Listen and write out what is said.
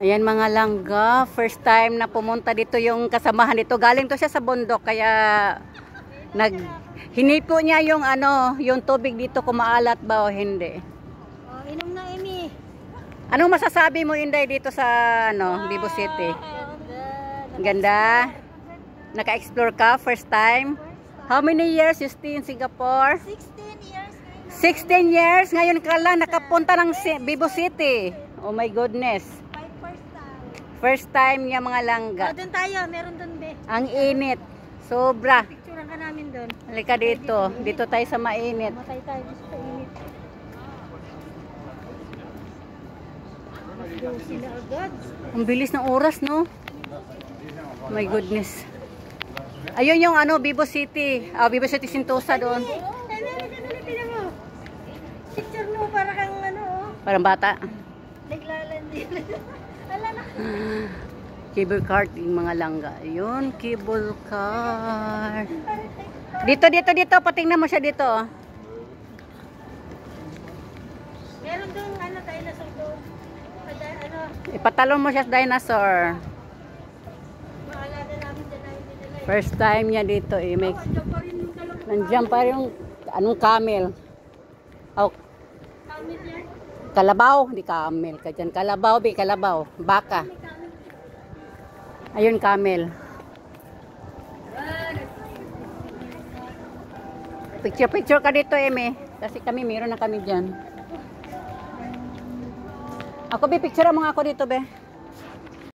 Ayan mga langga, first time na pumunta dito yung kasamahan dito. Galing to siya sa bundok kaya hinipo niya yung yung tubig dito kung maalat ba o hindi. Oh, inom na Emi. Anong masasabi mo Inday dito sa Vibo City? Ganda. Naka-explore ka first time? How many years you stay in Singapore? 16 years. 16 years? Ngayon ka lang nakapunta ng Vibo City. Oh my goodness. First time niya mga langga. Oh, doon tayo, meron doon be. Ang init. Sobra. Picturean ka namin doon. Halika dito. Dito tayo sa mainit. Matay tayo sa init. Sila agad. Ang bilis ng oras, no? Oh my goodness. Ayun yung Vibo City. Vibo City Sentosa doon. Tignan mo. Picture mo para kang Parang bata. Naglalandi. Cable car yung mga langga. Ayun, cable car. Dito. Patingnan mo siya dito. Meron doon dinosaur doon. Ipatalon mo siya sa dinosaur. Maalala namin dyan. First time niya dito eh. Nandiyan pa yung camel. Oh. Camel yan? Kalabaw, hindi camel ka dyan. Kalabaw, baka. Ayun, camel. Picture ka dito, Eme. Kasi meron na kami dyan. Ako, picture mo nga ako dito, be.